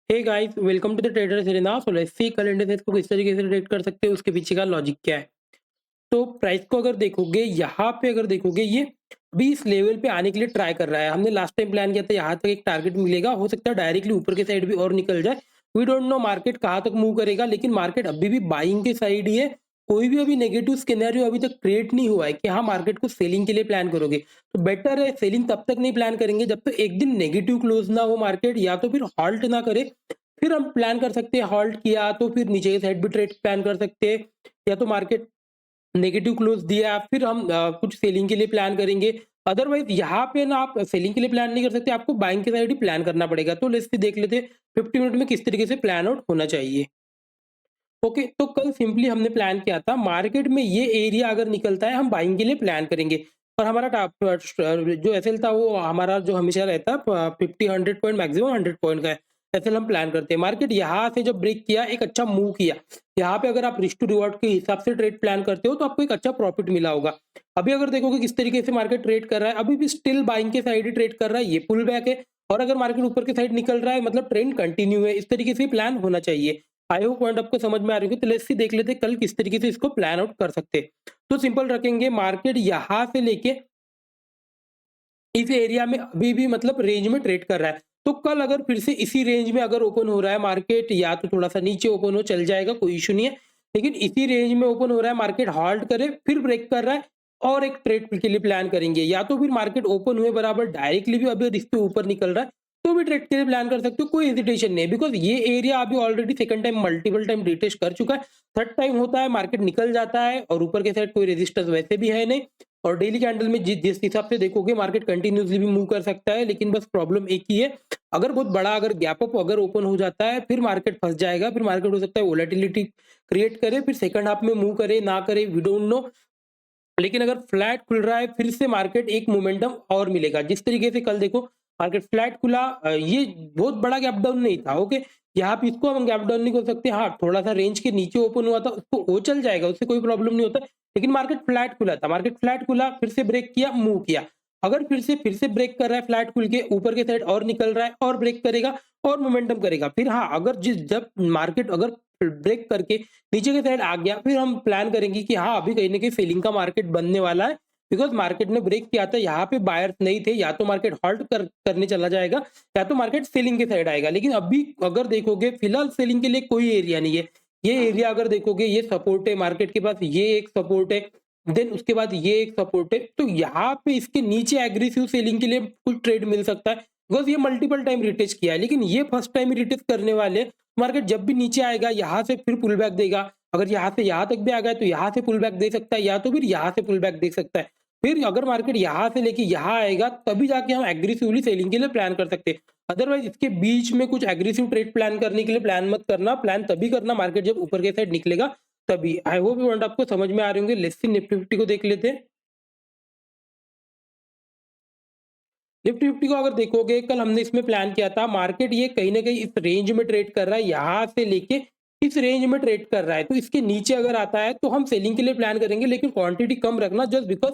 Hey guys welcome to the traders arena. So let's see कल indices को किस तरीके से ट्रेड कर सकते हैं, उसके पीछे का लॉजिक क्या है। तो प्राइस को अगर देखोगे, यहाँ पे अगर देखोगे, ये अभी इस लेवल पे आने के लिए ट्राई कर रहा है। हमने लास्ट टाइम प्लान किया था यहाँ तक एक टारगेट मिलेगा, हो सकता है डायरेक्टली ऊपर के साइड भी और निकल जाए। वी डोंट नो मार्केट कहाँ तक मूव करेगा, लेकिन मार्केट अभी भी बाइंग के साइड ही है। कोई भी अभी नेगेटिव सिनेरियो अभी तक क्रिएट नहीं हुआ है कि हाँ मार्केट को सेलिंग के लिए प्लान करोगे। तो बेटर है सेलिंग तब तक नहीं प्लान करेंगे जब तक एक दिन नेगेटिव क्लोज ना हो मार्केट, या तो फिर हॉल्ट ना करे। फिर हम प्लान कर सकते हैं, हॉल्ट किया तो फिर नीचे के साइड भी ट्रेड प्लान कर सकते हैं, या तो मार्केट नेगेटिव क्लोज दिया फिर हम कुछ सेलिंग के लिए प्लान करेंगे। अदरवाइज यहाँ पे ना आप सेलिंग के लिए प्लान नहीं कर सकते, आपको बाइंग के साइड ही प्लान करना पड़ेगा। तो लेट्स सी देख लेते हैं 50 मिनट में किस तरीके से प्लान आउट होना चाहिए। ओके, तो कल सिंपली हमने प्लान किया था मार्केट में ये एरिया अगर निकलता है हम बाइंग के लिए प्लान करेंगे। और हमारा जो एसएल था वो हमारा जो हमेशा रहता है 50 100 पॉइंट, मैक्सिमम 100 पॉइंट का है। एसएल हम प्लान करते हैं। मार्केट यहाँ से जब ब्रेक किया, एक अच्छा मूव किया, यहाँ पे अगर आप रिस्क टू रिवॉर्ड के हिसाब से ट्रेड प्लान करते हो तो आपको एक अच्छा प्रॉफिट मिला होगा। अभी अगर देखोगे किस तरीके से मार्केट ट्रेड कर रहा है, अभी भी स्टिल बाइंग के साइड ही ट्रेड कर रहा है, ये पुल बैक है। और अगर मार्केट ऊपर के साइड निकल रहा है मतलब ट्रेंड कंटिन्यू है। इस तरीके से प्लान होना चाहिए। आई होप पॉइंट आपको समझ में आ रही होगी। तो लेट्स सी देख लेते हैं कल किस तरीके से इसको प्लान आउट कर सकते हैं। तो सिंपल रखेंगे, मार्केट यहाँ से लेके इस एरिया में अभी भी मतलब रेंज में ट्रेड कर रहा है। तो कल अगर फिर से इसी रेंज में अगर ओपन हो रहा है मार्केट, या तो थोड़ा सा नीचे ओपन हो चल जाएगा, कोई इशू नहीं है। लेकिन इसी रेंज में ओपन हो रहा है, मार्केट हॉल्ट करे फिर ब्रेक कर रहा है, और एक ट्रेड के लिए प्लान करेंगे। या तो फिर मार्केट ओपन हुए बराबर डायरेक्टली भी अभी इसके ऊपर निकल रहा है तो भी ट्रेड के लिए प्लान कर सकते हो, कोई हेजिटेशन नहीं है। बिकॉज ये एरिया अभी already second time multiple time retest कर चुका है। थर्ड टाइम होता है मार्केट निकल जाता है, और ऊपर के साइड कोई रेजिस्टेंस वैसे भी है नहीं। और डेली कैंडल में जिस हिसाब से देखोगे मार्केट कंटिन्यूसली भी मूव कर सकता है, लेकिन बस प्रॉब्लम एक ही है, अगर बहुत बड़ा अगर गैप अप अगर ओपन हो जाता है फिर मार्केट फंस जाएगा। फिर मार्केट हो सकता है वोलेटिलिटी क्रिएट करे, फिर सेकंड हाफ में मूव करे ना करे, वी डोंट नो। लेकिन अगर फ्लैट खुल रहा है फिर से मार्केट एक मोमेंटम और मिलेगा। जिस तरीके से कल देखो मार्केट फ्लैट खुला, ये बहुत बड़ा गैप डाउन नहीं था। ओके, यहाँ पे इसको हम गैप डाउन नहीं कर सकते। हाँ, थोड़ा सा रेंज के नीचे ओपन हुआ था, उसको वो चल जाएगा, उससे कोई प्रॉब्लम नहीं होता। लेकिन मार्केट फ्लैट खुला था, मार्केट फ्लैट खुला फिर से ब्रेक किया, मूव किया। अगर फिर से ब्रेक कर रहा है फ्लैट खुल के ऊपर के साइड और निकल रहा है और ब्रेक करेगा और मोमेंटम करेगा, फिर हाँ अगर जब मार्केट अगर ब्रेक करके नीचे की साइड आ गया, फिर हम प्लान करेंगे कि हाँ अभी कहीं ना कहीं सेलिंग का मार्केट बनने वाला है। बिकॉज मार्केट ने ब्रेक किया था, यहाँ पे बायर्स नहीं थे, या तो मार्केट हॉल्ट करने चला जाएगा, या तो मार्केट सेलिंग के साइड आएगा। लेकिन अभी अगर देखोगे फिलहाल सेलिंग के लिए कोई एरिया नहीं है। ये एरिया अगर देखोगे ये सपोर्ट है मार्केट के पास, ये एक सपोर्ट है, देन उसके बाद ये एक सपोर्ट है। तो यहाँ पे इसके नीचे एग्रेसिव सेलिंग के लिए कुछ ट्रेड मिल सकता है। बिकॉज ये मल्टीपल टाइम रिटेस्ट किया है, लेकिन ये फर्स्ट टाइम रिटेस्ट करने वाले हैं। मार्केट जब भी नीचे आएगा यहाँ से फिर पुल बैक देगा। अगर यहाँ से यहाँ तक भी आ गया तो यहाँ से पुल बैक दे सकता है, या तो फिर यहाँ से पुल बैक दे सकता है। फिर अगर मार्केट यहाँ से लेके यहाँ आएगा तभी जाके हम एग्रेसिवली सेलिंग के लिए प्लान कर सकते हैं। अदरवाइज इसके बीच में कुछ एग्रेसिव ट्रेड प्लान करने के लिए प्लान मत करना। प्लान तभी करना मार्केट जब ऊपर के साइड निकलेगा तभी। आई होप ये पॉइंट आपको समझ में आ रहे होंगे। लेट्स सी निफ्टी 50 को देख लेते हैं। निफ्टी 50 को अगर देखोगे कल हमने इसमें प्लान किया था, मार्केट ये कहीं ना कहीं इस रेंज में ट्रेड कर रहा है, यहाँ से लेके इस रेंज में ट्रेड कर रहा है। तो इसके नीचे अगर आता है तो हम सेलिंग के लिए प्लान करेंगे, लेकिन क्वांटिटी कम रखना, जस्ट बिकॉज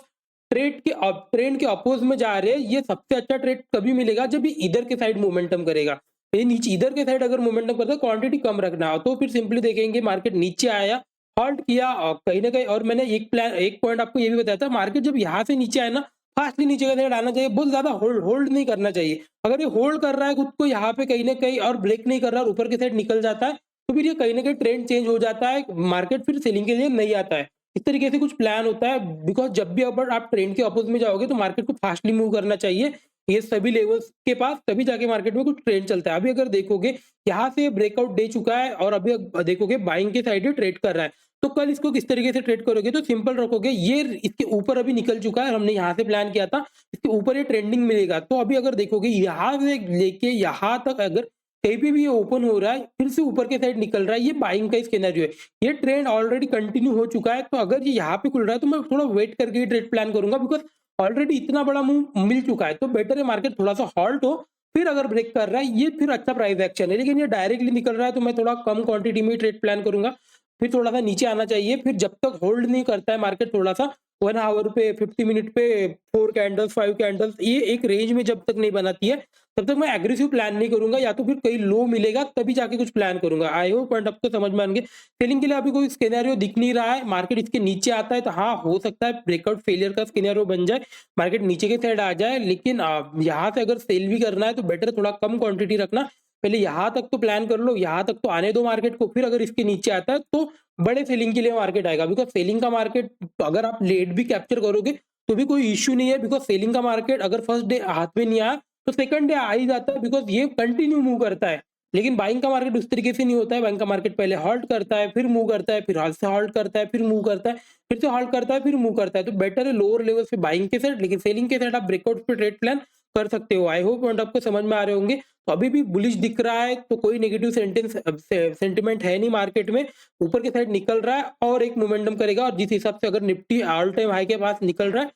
ट्रेंड के अपोज में जा रहे हैं। ये सबसे अच्छा ट्रेड कभी मिलेगा जब ये इधर के साइड मोमेंटम करेगा। ये नीचे इधर के साइड अगर मोमेंटम करता है, क्वांटिटी कम रखना हो तो फिर सिंपली देखेंगे मार्केट नीचे आया, हॉल्ट किया, और कहीं ना कहीं। और मैंने एक पॉइंट आपको ये भी बताया था, मार्केट जब यहाँ से नीचे आए ना फास्टली नीचे का साइड आना चाहिए, बहुत ज्यादा होल्ड होल्ड नहीं करना चाहिए। अगर ये होल्ड कर रहा है खुद को यहाँ पे कहीं ना कहीं और ब्रेक नहीं कर रहा और ऊपर के साइड निकल जाता है, तो फिर ये कहीं ना कहीं ट्रेंड चेंज हो जाता है, मार्केट फिर सेलिंग के लिए नहीं आता है। इस तरीके से कुछ प्लान होता है। बिकॉज जब भी अगर आप ट्रेंड के अपोज में जाओगे तो मार्केट को फास्टली मूव करना चाहिए ये सभी लेवल्स के पास, तभी जाके मार्केट में कुछ ट्रेंड चलता है। अभी अगर देखोगे यहाँ से ब्रेकआउट दे चुका है, और अभी देखोगे बाइंग के साइड ट्रेड कर रहा है। तो कल इसको किस तरीके से ट्रेड करोगे, तो सिंपल रखोगे, ये इसके ऊपर अभी निकल चुका है, हमने यहाँ से प्लान किया था, इसके ऊपर ये ट्रेंडिंग मिलेगा। तो अभी अगर देखोगे यहाँ से लेके यहाँ तक अगर कहीं पे भी ये ओपन हो रहा है फिर से ऊपर के साइड निकल रहा है, ये बाइंग का सिनेरियो है। ये ट्रेंड ऑलरेडी कंटिन्यू हो चुका है। तो अगर ये यहाँ पे खुल रहा है तो मैं थोड़ा वेट करके ही ट्रेड प्लान करूंगा, बिकॉज ऑलरेडी इतना बड़ा मूव मिल चुका है। तो बेटर है मार्केट थोड़ा सा हॉल्ट हो, फिर अगर ब्रेक कर रहा है ये फिर अच्छा प्राइस एक्शन है। लेकिन ये डायरेक्टली निकल रहा है तो मैं थोड़ा कम क्वांटिटी में ट्रेड प्लान करूंगा। फिर थोड़ा सा नीचे आना चाहिए, फिर जब तक होल्ड नहीं करता है मार्केट थोड़ा सा 1 आवर पे 50 मिनट पे 4 कैंडल्स 5 कैंडल्स, ये एक रेंज में जब तक नहीं बनाती है तब तक मैं एग्रेसिव प्लान नहीं करूँगा, या तो फिर कहीं लो मिलेगा तभी जाके कुछ प्लान करूँगा। आई होप पॉइंट आपको समझ में आएँगे। सेलिंग के लिए अभी कोई सिनेरियो दिख नहीं रहा है, मार्केट इसके नीचे आता है तो हाँ, हो सकता है ब्रेकआउट फेलियर का सिनेरियो बन जाए, मार्केट नीचे की साइड आ जाए, लेकिन यहाँ से अगर सेल भी करना है तो बेटर थोड़ा कम क्वांटिटी रखना। पहले यहाँ तक तो प्लान कर लो, यहाँ तक तो आने दो मार्केट को, फिर अगर इसके नीचे आता है तो बड़े सेलिंग के लिए मार्केट आएगा। बिकॉज़ सेलिंग का मार्केट अगर आप लेट भी कैप्चर करोगे तो भी कोई इश्यू नहीं है, बिकॉज़ सेलिंग का मार्केट अगर फर्स्ट डे हाथ में नहीं आया तो सेकंड डे आ ही जाता है, बिकॉज़ ये कंटिन्यू मूव करता है। लेकिन बाइंग का मार्केट उस तरीके से नहीं होता है, बाइंग का मार्केट पहले हॉल्ट करता है, फिर मूव करता है, फिर हाल से हॉल्ट करता है, फिर मूव करता है, फिर से हॉल्ट करता है, फिर मूव करता है। तो बेटर है लोअर लेवल्स पे बाइंग के साइड, लेकिन सेलिंग के साइड आप ब्रेकआउट पे ट्रेड प्लान कर सकते हो। आई होप पॉइंट आपको समझ में आ रहे होंगे। तो अभी भी बुलिश दिख रहा है, तो कोई नेगेटिव सेंटिमेंट है नहीं मार्केट में, ऊपर की साइड निकल रहा है और एक मोमेंटम करेगा, और जिस हिसाब से अगर निफ्टी ऑल टाइम हाई के पास निकल रहा है,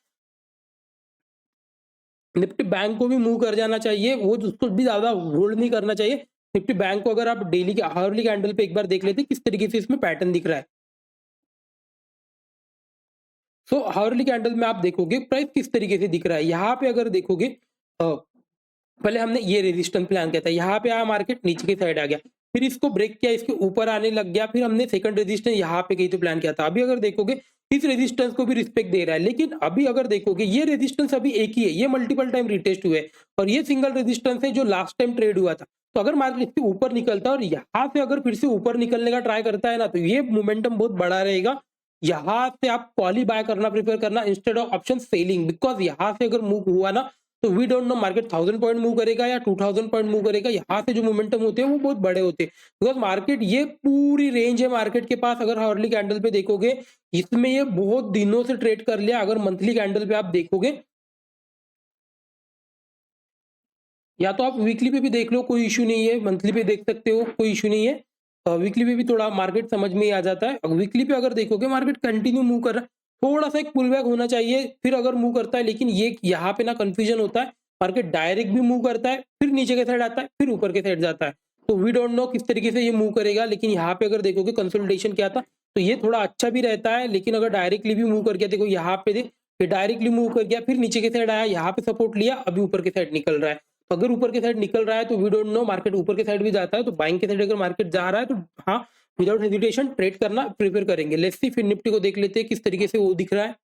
निफ्टी बैंक को भी मूव कर जाना चाहिए, वो उसको भी ज़्यादा होल्ड नहीं करना चाहिए। निफ्टी बैंक को अगर आप डेली के हार्ली कैंडल पे एक बार देख लेते हैं किस तरीके से इसमें पैटर्न दिख रहा है। सो हार्ली कैंडल में आप देखोगे प्राइस किस तरीके से दिख रहा है। यहाँ पे अगर देखोगे पहले हमने ये रेजिस्टेंस प्लान किया था, यहाँ पे आया मार्केट नीचे की साइड आ गया, फिर इसको ब्रेक किया, इसके ऊपर आने लग गया, फिर हमने सेकंड रेजिस्टेंस यहाँ पे कहीं तो प्लान किया था। अभी अगर देखोगे इस रेजिस्टेंस को भी रिस्पेक्ट दे रहा है, लेकिन अभी अगर देखोगे ये रेजिस्टेंस अभी एक ही है, ये मल्टीपल टाइम रिटेस्ट हुए और ये सिंगल रेजिस्टेंस है जो लास्ट टाइम ट्रेड हुआ था। तो अगर मार्केट इसके ऊपर निकलता है और यहाँ से अगर फिर से ऊपर निकलने का ट्राई करता है ना, तो ये मोमेंटम बहुत बड़ा रहेगा। यहाँ से आप कॉल ही बाय करना प्रेफर करना instead of option selling, because यहाँ से अगर मूव हुआ ना तो we don't know market 1000 point move करेगा या 2000 पॉइंट मूव करेगा। यहाँ से जो मोमेंटम होते हैं वो बहुत बड़े होते हैं, बिकॉज मार्केट ये पूरी रेंज है मार्केट के पास। अगर हार्ली कैंडल पे देखोगे इसमें ये बहुत दिनों से ट्रेड कर लिया। अगर मंथली कैंडल पे आप देखोगे या तो आप वीकली पे भी देख लो, कोई इश्यू नहीं है, मंथली पे देख सकते हो, कोई इश्यू नहीं है। वीकली पे भी थोड़ा मार्केट समझ में ही आ जाता है। वीकली पे अगर देखोगे मार्केट कंटिन्यू मूव कर रहा है, थोड़ा सा एक पुल बैक होना चाहिए फिर अगर मूव करता है, लेकिन ये यहाँ पे ना कंफ्यूजन होता है, मार्केट डायरेक्ट भी मूव करता है, फिर नीचे के साइड आता है, फिर ऊपर के साइड जाता है। तो वी डोंट नो किस तरीके से ये मूव करेगा, लेकिन यहाँ पे अगर देखोगे कंसोलिडेशन क्या था तो ये थोड़ा अच्छा भी रहता है। लेकिन अगर डायरेक्टली भी मूव कर गया, देखो यहाँ पे फिर डायरेक्टली मूव कर गया, फिर नीचे के साइड आया, यहाँ पे सपोर्ट लिया, अभी ऊपर के साइड निकल रहा है। तो अगर ऊपर के साइड निकल रहा है तो वी डोंट नो मार्केट ऊपर के साइड भी जाता है, तो बाइंग के साइड अगर मार्केट जा रहा है तो हाँ, विदाउट हेजिटेशन ट्रेड करना प्रेफर करेंगे। लेट्स सी, फिर निफ्टी को देख लेते हैं किस तरीके से वो दिख रहा है।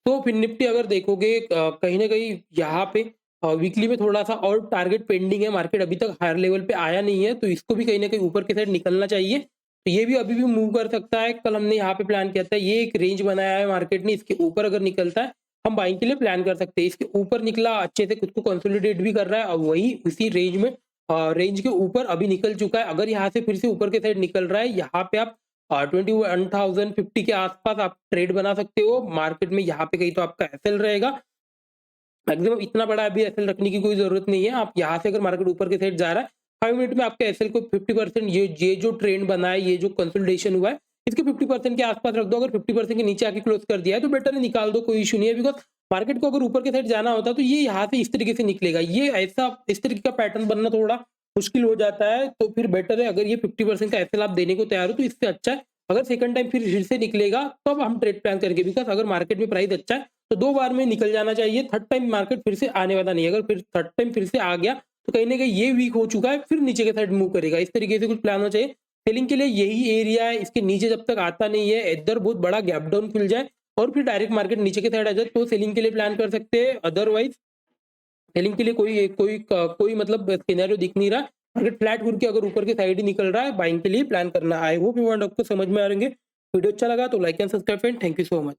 तो फिर निफ्टी अगर देखोगे कहीं ना कहीं यहाँ पे वीकली में थोड़ा सा और टारगेट पेंडिंग है, मार्केट अभी तक हायर लेवल पे आया नहीं है, तो इसको भी कहीं ना कहीं ऊपर के साइड निकलना चाहिए। तो ये भी अभी भी मूव कर सकता है। कल हमने यहाँ पे प्लान किया था, ये एक रेंज बनाया है मार्केट ने, इसके ऊपर अगर निकलता है हम बाइंग के लिए प्लान कर सकते हैं। इसके ऊपर निकला, अच्छे से खुद को कंसोलिडेट भी कर रहा है और वही उसी रेंज में रेंज के ऊपर अभी निकल चुका है। अगर यहाँ से फिर से ऊपर के साइड निकल रहा है, यहाँ पे आप 21,050 के आसपास आप ट्रेड बना सकते हो मार्केट में। यहाँ पे कहीं तो आपका एसएल रहेगा, मैक्सिमम इतना बड़ा अभी एसएल रखने की कोई जरूरत नहीं है। आप यहाँ से अगर मार्केट ऊपर के साइड जा रहा है, 5 मिनट में आपके एसएल को 50% ये जो ट्रेंड बना है, ये जो कंसोलिडेशन हुआ है, इसके 50% के आसपास रख दो। अगर 50% के नीचे आके क्लोज कर दिया है तो बेटर है निकाल दो, कोई इशू नहीं है। बिकॉज मार्केट को अगर ऊपर के साइड जाना होता तो ये यहाँ से इस तरीके से निकलेगा, ये ऐसा इस तरीके का पैटर्न बनना थोड़ा मुश्किल हो जाता है। तो फिर बेटर है अगर ये 50% का एसएल आप देने को तैयार हो तो इससे अच्छा है अगर सेकंड टाइम फिर से निकलेगा तो अब हम ट्रेड प्लान करेंगे। बिकॉज अगर मार्केट में प्राइस अच्छा है तो 2 बार में निकल जाना चाहिए, थर्ड टाइम मार्केट फिर से आने वाला नहीं है। अगर फिर थर्ड टाइम फिर से आ गया तो कहीं ना कहीं ये वीक हो चुका है, फिर नीचे के साइड मूव करेगा। इस तरीके से कुछ प्लान होना चाहिए। सेलिंग के लिए यही एरिया है, इसके नीचे जब तक आता नहीं है, इधर बहुत बड़ा गैप डाउन खुल जाए और फिर डायरेक्ट मार्केट नीचे के साइड आ जाए तो सेलिंग के लिए प्लान कर सकते हैं। अदरवाइज सेलिंग के लिए कोई मतलब सिनेरियो दिख नहीं रहा। मार्केट फ्लैट घूर के अगर ऊपर की साइड ही निकल रहा है, बाइंग के लिए प्लान करना। आई होप यू वांट आपको समझ में आ रहे होंगे। वीडियो अच्छा लगा तो like and subscribe friend, thank you so much.